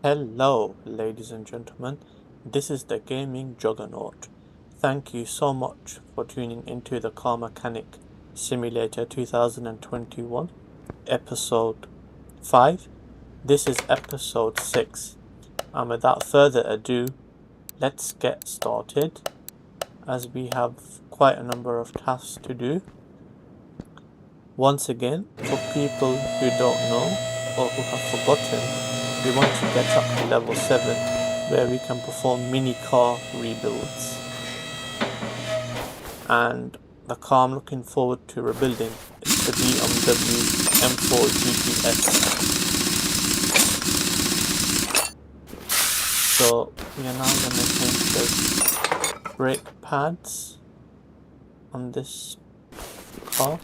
Hello, ladies and gentlemen. This is the Gaming Juggernaut. Thank you so much for tuning into the Car Mechanic Simulator 2021, Episode 5. This is Episode 6. And without further ado, let's get started, as we have quite a number of tasks to do. Once again, for people who don't know or who have forgotten, we want to get up to level 7 where we can perform mini car rebuilds. And the car I'm looking forward to rebuilding is the BMW M4 GTS. So we are now going to change the brake pads on this car.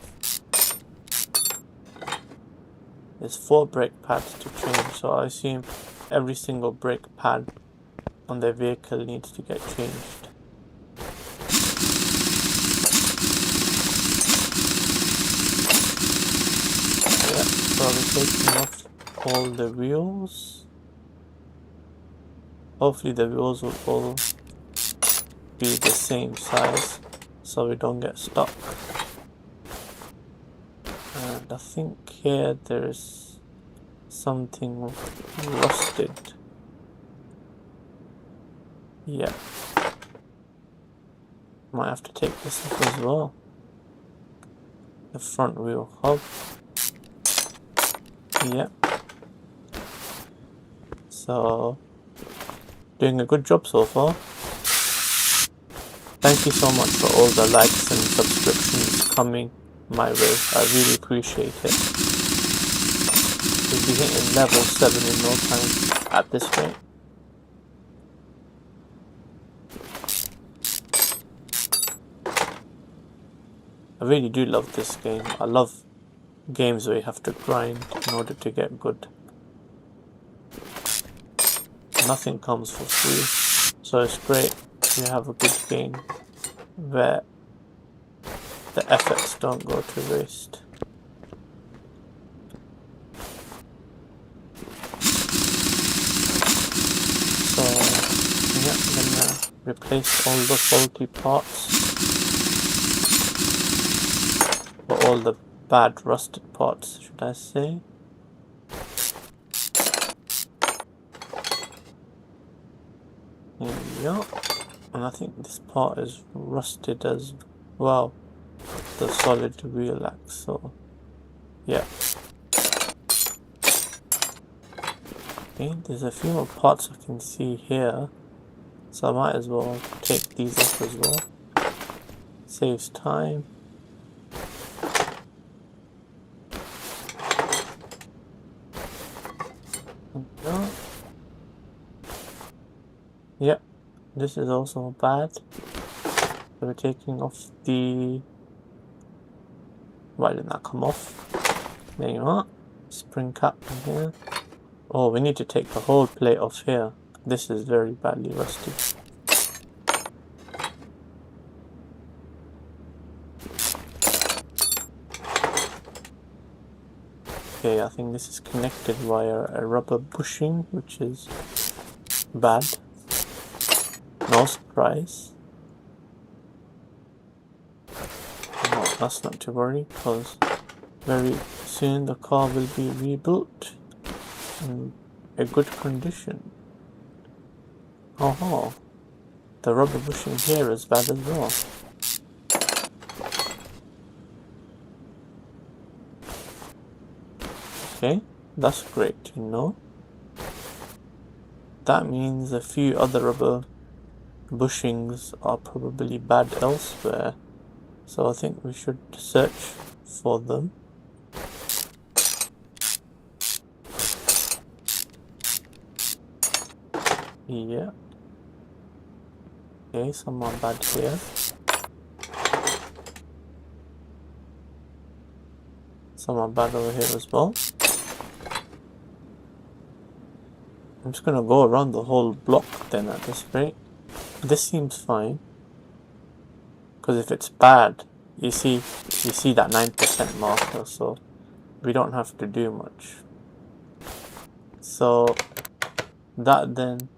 There's 4 brake pads to change, so I assume every single brake pad on the vehicle needs to get changed. Yeah, so we're taking off all the wheels. Hopefully the wheels will all be the same size so we don't get stuck. And I think here there's something rusted. Yeah. Might have to take this off as well. The front wheel hub. Yep. So, doing a good job so far. Thank you so much for all the likes and subscriptions coming my way. I really appreciate it. We'll be hitting level 7 in no time at this rate. I really do love this game. I love games where you have to grind in order to get good. Nothing comes for free, so it's great to have a good game where the efforts don't go to waste. So yeah, I'm gonna replace all the faulty parts, or all the bad rusted parts, should I say. There we go. And I think this part is rusted as well, the solid wheel axle. Yeah. Okay, there's a few more parts I can see here, so I might as well take these off as well. Saves time. No. Yep, this is also bad. So we're taking off the... Why didn't that come off? There you are. Spring cap in here. Oh, we need to take the whole plate off here. This is very badly rusted. Okay, I think this is connected via a rubber bushing, which is bad. No surprise. No, that's not to worry, because very soon the car will be rebuilt in a good condition. Oh, the rubber bushing here is bad as well. Okay, that's great to know. That means a few other rubber bushings are probably bad elsewhere, so I think we should search for them. Yeah. Okay, some are bad here. Some are bad over here as well. I'm just gonna go around the whole block then at this rate. This seems fine, because if it's bad, you see that 9% marker, so we don't have to do much. So That then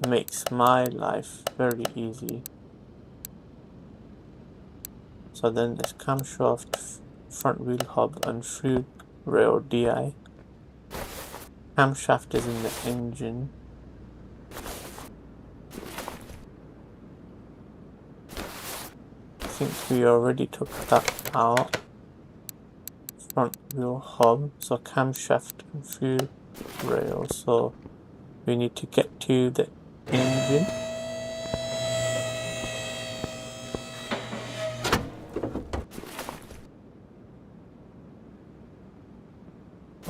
makes my life very easy. So then this camshaft, front wheel hub and fuel rail DI. Camshaft is in the engine. I think we already took that out. Front wheel hub, so camshaft and fuel rail, so we need to get to the engine.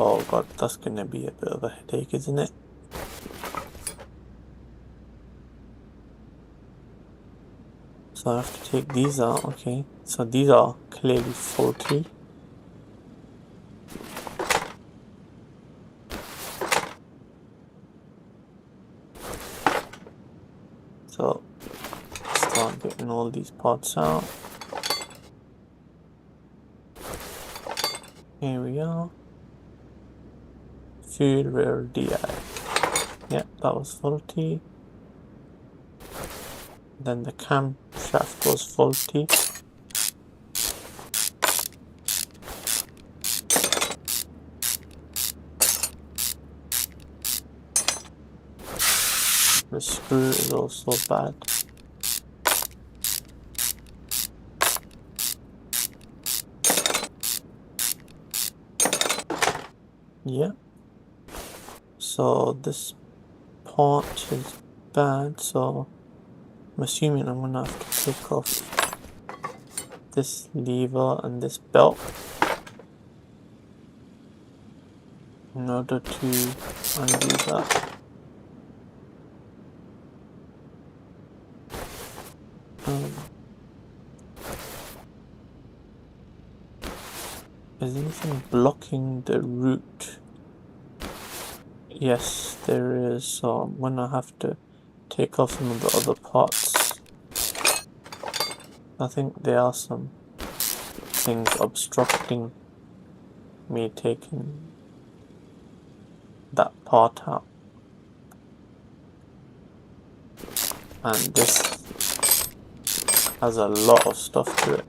Oh god, that's gonna be a bit of a headache, isn't it? So I have to take these out, okay. So these are clearly faulty. So start getting all these parts out. Here we are. Fuel rail DI. Yeah, that was faulty. Then the camshaft was faulty. The screw is also bad. Yeah. So this part is bad, so I'm assuming I'm gonna have to take off this lever and this belt in order to undo that. Is anything blocking the route? Yes, there is, so I'm gonna have to take off some of the other parts. I think there are some things obstructing me taking that part out. And this has a lot of stuff to it.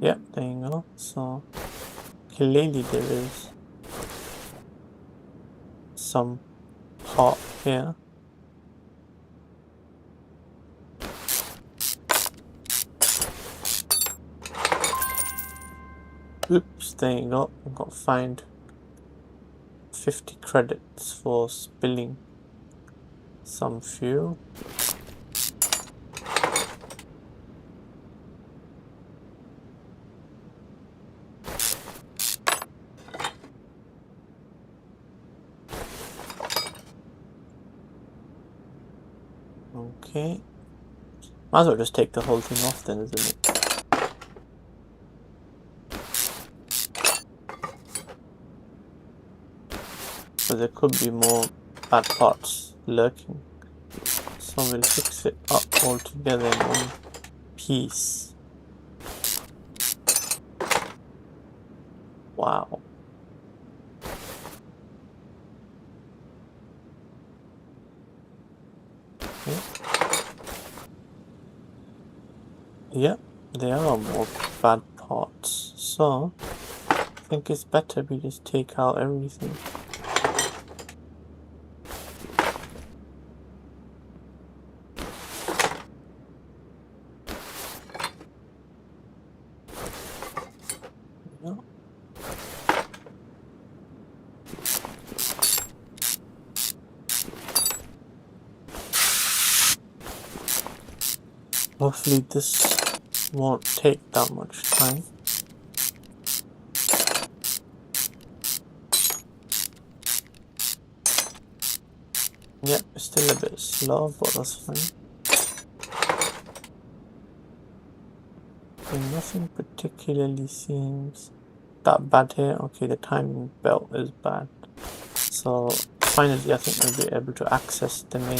Yep, there you go. So clearly there is some part here. Oops, there you go. I've got fined 50 credits for spilling some fuel. Okay. Might as well just take the whole thing off then, isn't it? But there could be more bad parts lurking. So we'll fix it up all together in one piece. Wow. Okay. Yep, there are more bad parts. So I think it's better we just take out everything. Hopefully this won't take that much time. Yep, it's still a bit slow, but that's fine. Okay, nothing particularly seems that bad here. Okay, the timing belt is bad. So finally I think we'll be able to access the main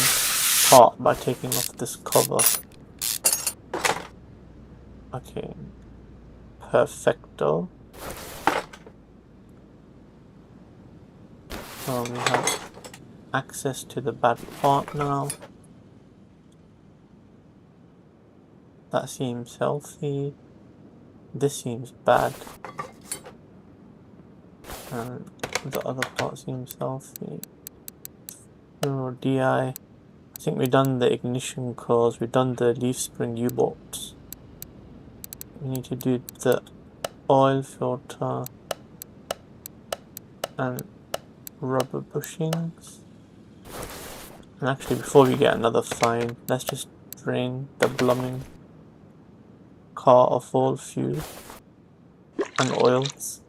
part by taking off this cover. Okay, perfecto. So we have access to the bad part now. That seems healthy. This seems bad. And the other part seems healthy. DI. I think we've done the ignition cores, we've done the leaf spring U-bolts. We need to do the oil filter and rubber bushings. And actually, before we get another fine, let's just drain the blooming car of all fuel and oils.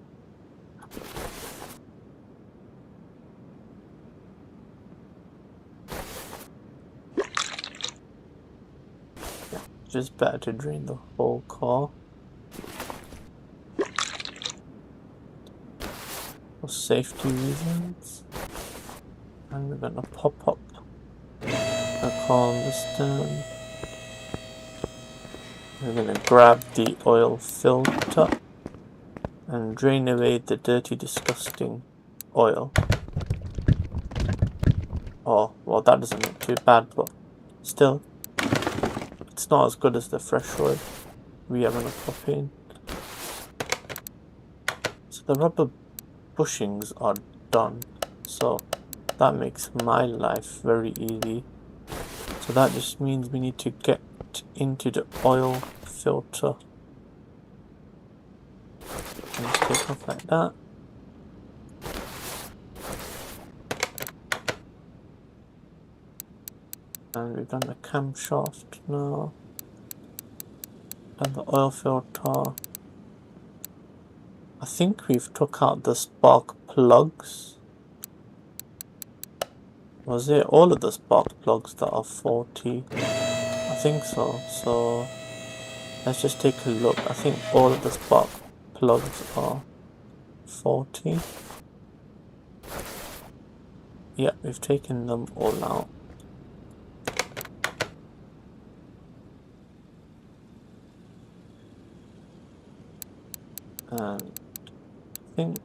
Yeah, just better to drain the whole car for safety reasons. And we're gonna pop up the car on the stern. We're gonna grab the oil filter and drain away the dirty, disgusting oil. Oh, well, that doesn't look too bad, but still, it's not as good as the fresh oil we are gonna pop in. So the rubber bushings are done, so that makes my life very easy. So that just means we need to get into the oil filter. And just take off like that. And we've done the camshaft now. Done the oil filter. I think we've took out the spark plugs. Was it all of the spark plugs that are 40? I think so. So let's just take a look. I think all of the spark plugs are 40. Yeah, we've taken them all out. And I think,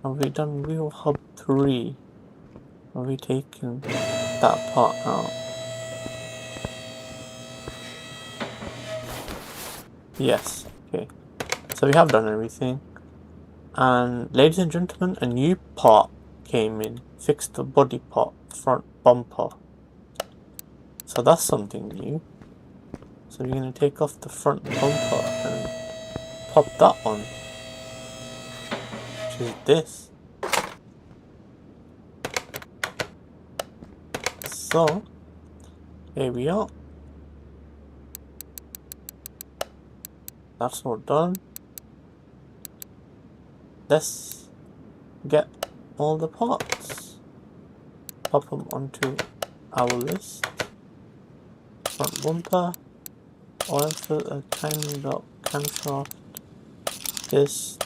have we done wheel hub 3? Have we taken that part out? Yes, okay. So we have done everything. And ladies and gentlemen, a new part came in. Fixed the body part, front bumper. So that's something new. So we're going to take off the front bumper and pop that on. Which is this. So, here we are. That's all done. Let's get all the parts. Pop them onto our list. Front bumper, oil filter, timing belt, camshaft, this.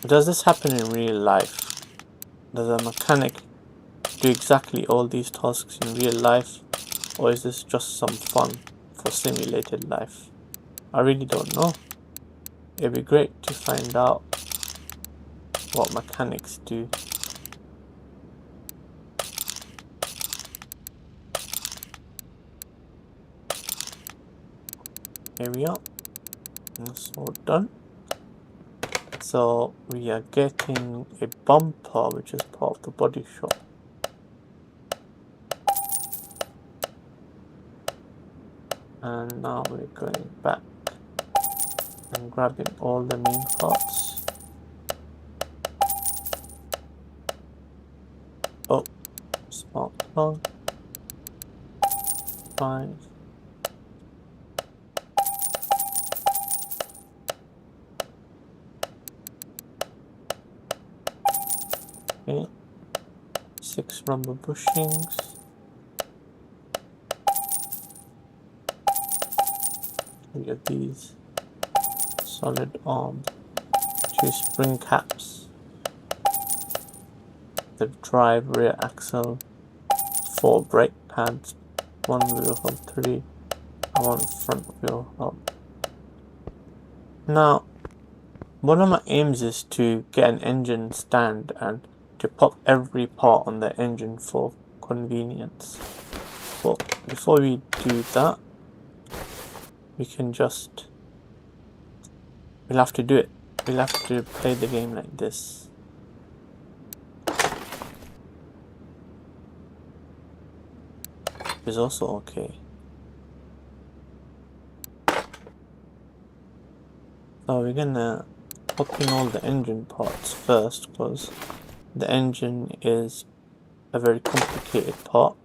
Does this happen in real life? Does a mechanic do exactly all these tasks in real life? Or is this just some fun for simulated life? I really don't know. It'd be great to find out what mechanics do. Here we are. That's all done. So we are getting a bumper which is part of the body shop. And now we're going back and grabbing all the main parts. Oh, spark plug. 5. Okay. 6 rubber bushings. We have these solid arm 2 spring caps. the drive, rear axle, 4 brake pads, 1 wheel hub 3, and 1 front wheel hub. Now, one of my aims is to get an engine stand and to pop every part on the engine for convenience. But before we do that, we can just, we'll have to do it. We'll have to play the game like this. Is also okay. So we're gonna pop in all the engine parts first, because the engine is a very complicated part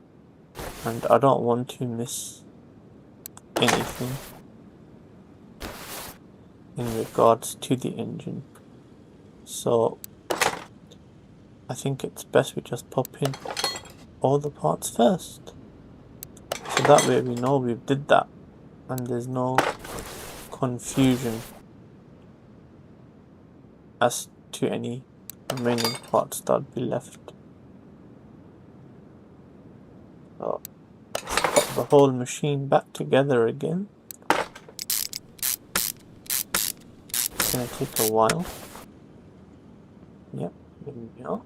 and I don't want to miss anything in regards to the engine. So I think it's best we just pop in all the parts first, so that way we know we did that and there's no confusion as to any remaining parts that be left. So let's put the whole machine back together again. It's gonna take a while. Yep, there we go.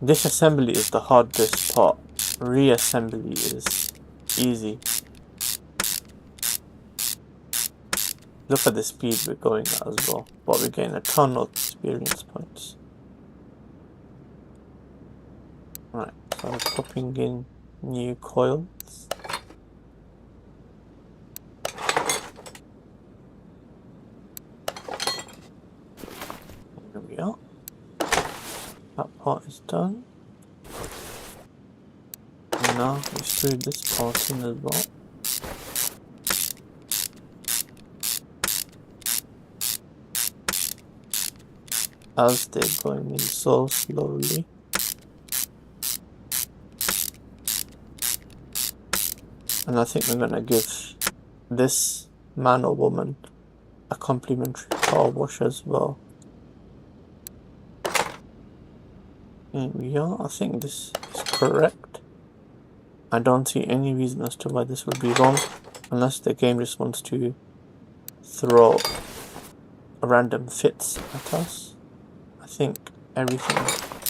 Disassembly is the hardest part. Reassembly is easy. Look at the speed we're going at as well, but we're getting a ton of experience points. Right, so I'm popping in new coils. There we are. That part is done. And now we screw this part in as well. As they're going in so slowly. And I think we're gonna give this man or woman a complimentary car wash as well. Here we are. I think this is correct. I don't see any reason as to why this would be wrong, unless the game just wants to throw random fits at us. I think everything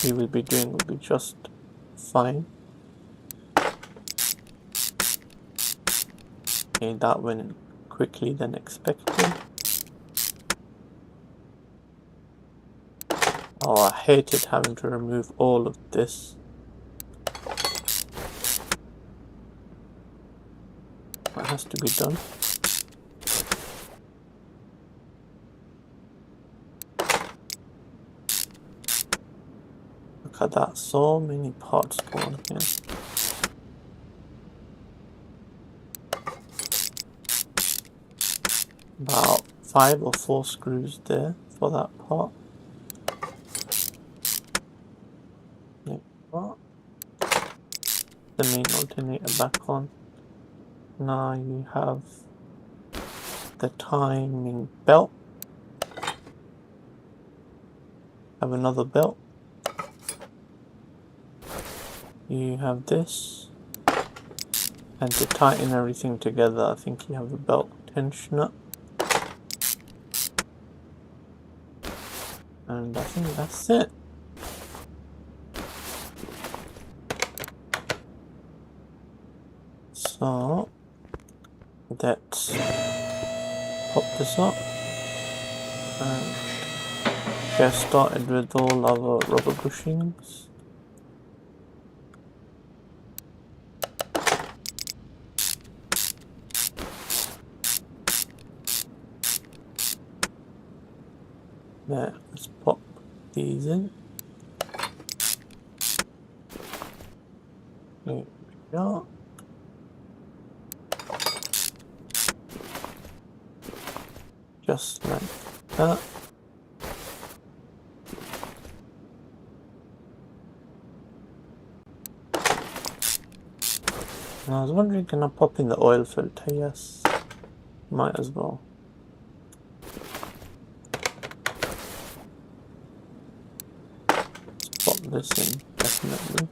we will be doing will be just fine. Okay, that went quickly than expected. Oh, I hated having to remove all of this. That has to be done. Look at that, so many parts go on here. About 5 or 4 screws there for that part. There we are. The main alternator back on. Now you have the timing belt. Have another belt. You have this. And to tighten everything together, I think you have a belt tensioner. And I think that's it. So let's pop this up and get started with all our rubber bushings. There, let's pop these in. There we go. Just like that. And I was wondering, can I pop in the oil filter? Yes, might as well. this in, definitely.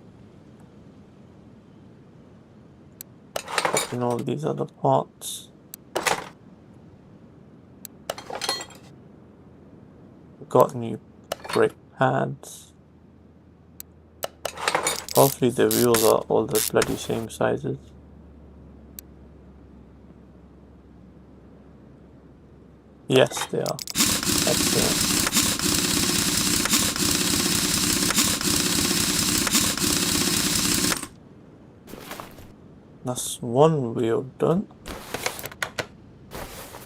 Pop in all these other parts. Got new brake pads. Hopefully the wheels are all the bloody same sizes. Yes, they are. Excellent. That's one wheel done.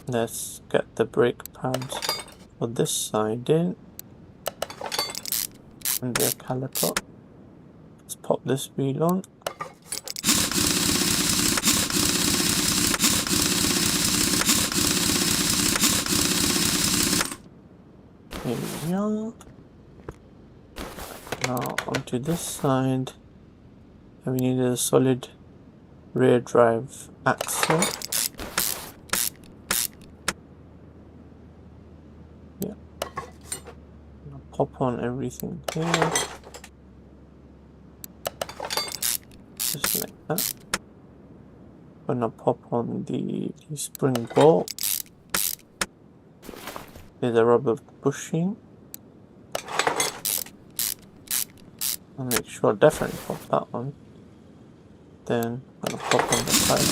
Let's get the brake pads for this side in. And the caliper. Let's pop this wheel on. Here we are. Now onto this side. And we need a solid rear drive axle. Yeah. Pop on everything here. Just like that. Gonna pop on the spring bolt. There's a rubber bushing. I'll make sure I definitely pop that one. Then I'm gonna pop on the tire.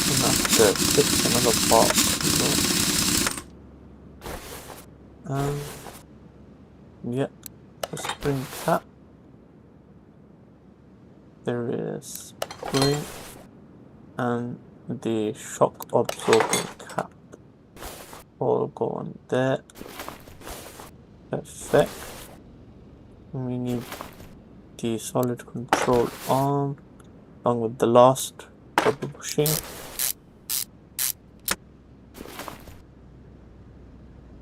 And have to fix another part as well. Yeah, the spring cap. There is spring and the shock absorbing cap. All go on there. Perfect. We need the solid control arm along with the last rubber bushing.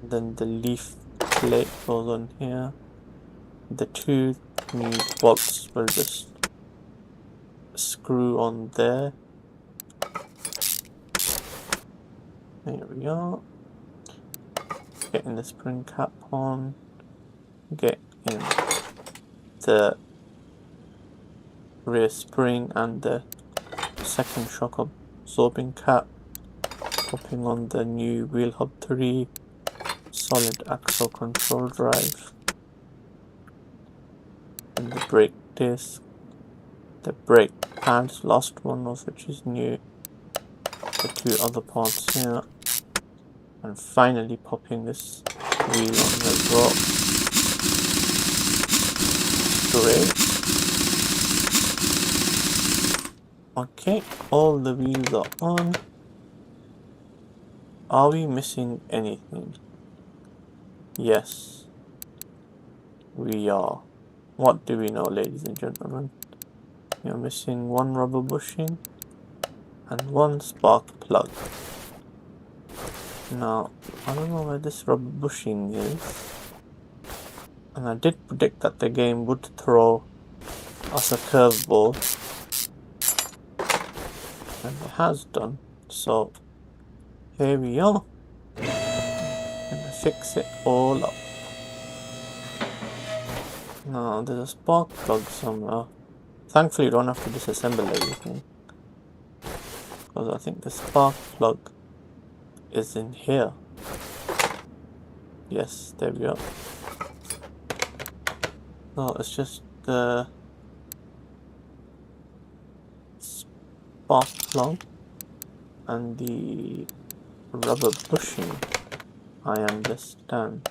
Then the leaf plate goes on here. The two new bolts will just screw on there. There we are. Getting the spring cap on. Get in the rear spring and the second shock absorbing cap. Popping on the new wheel hub 3 solid axle control drive. And the brake disc. The brake pads, last one of which is new. The two other parts here. And finally popping this wheel on as well. Great. Okay, all the wheels are on. Are we missing anything? Yes, we are. What do we know, ladies and gentlemen? We are missing one rubber bushing and one spark plug. Now, I don't know where this rubber bushing is. And I did predict that the game would throw us a curveball. And it has done. So, here we are. Gonna fix it all up. Now, there's a spark plug somewhere. Thankfully, you don't have to disassemble everything. Because I think the spark plug is in here. Yes, there we are. No, it's just the spark plug and the rubber bushing, I understand.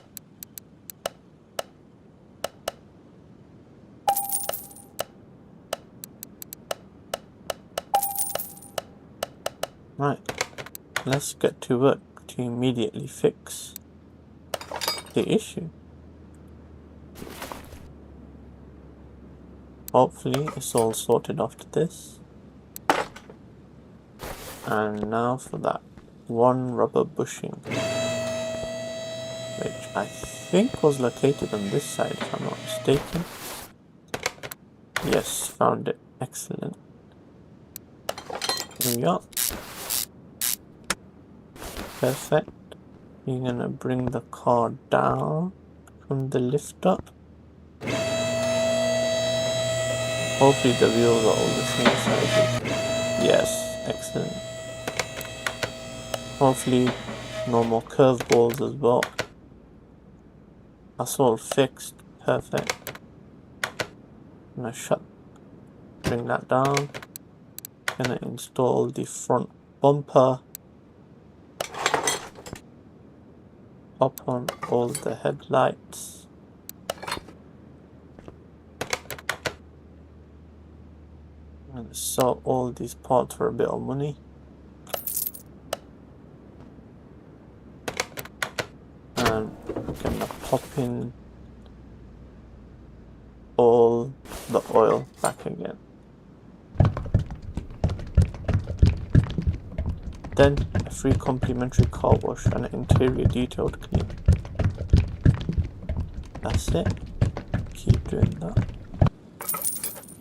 Right, let's get to work to immediately fix the issue. Hopefully it's all sorted after this. And now for that one rubber bushing, which I think was located on this side if I'm not mistaken. Yes, found it. Excellent. Here we are. Perfect. You're gonna bring the car down. from the lift up. Hopefully the wheels are all the same sizes. Yes, excellent. Hopefully no more curveballs as well. That's all fixed. Perfect. I'm gonna bring that down. Gonna install the front bumper. Up on all the headlights. I'm gonna sell all these parts for a bit of money. And I'm gonna pop in all the oil back again. Then a free complimentary car wash and an interior detailed clean. That's it. Keep doing that.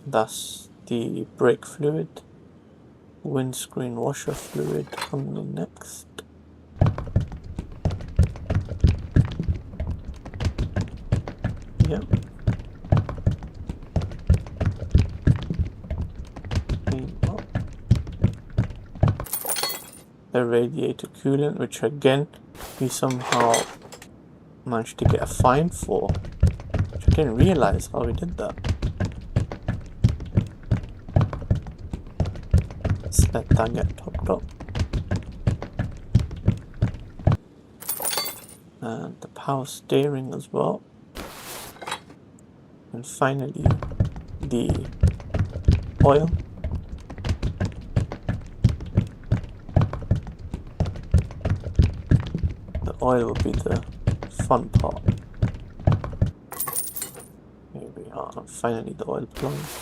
That's the brake fluid. Windscreen washer fluid coming in next. Yep. The radiator coolant, which again we somehow managed to get a fine for, which I didn't realize how we did that. Let's let that get topped up. And the power steering as well. And finally the oil. The oil will be the fun part. Here we are, and finally the oil plugs.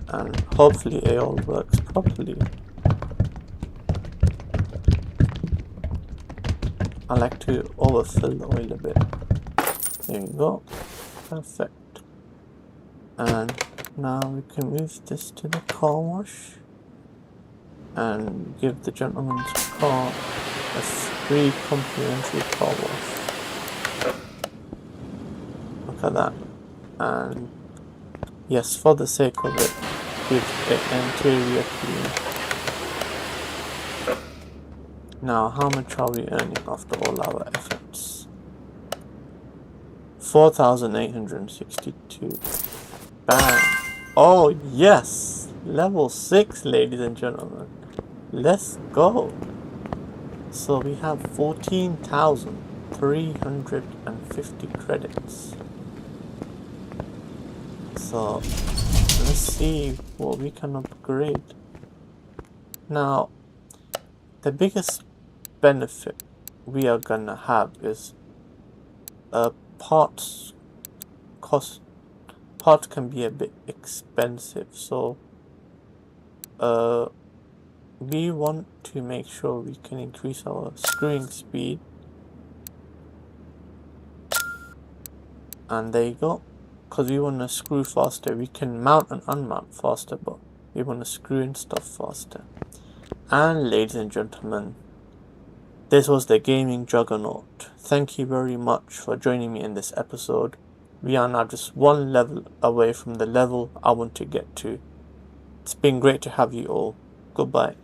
And hopefully it all works properly. I like to overfill the oil a bit. There you go. Perfect. And now we can move this to the car wash and give the gentleman's car a free complimentary car wash. Look at that. And yes, for the sake of it, give it interior clean. Now, how much are we earning after all our efforts? 4,862. Bang! Oh yes! Level 6, ladies and gentlemen. Let's go! So we have 14,350 credits. So let's see what we can upgrade. Now, the biggest benefit we are gonna have is parts can be a bit expensive, so we want to make sure we can increase our screwing speed. And there you go. Because we want to screw faster. We can mount and unmount faster, but we want to screw in stuff faster. And ladies and gentlemen, this was the gaming juggernaut. Thank you very much for joining me in this episode. We are now just one level away from the level I want to get to. It's been great to have you all. Goodbye.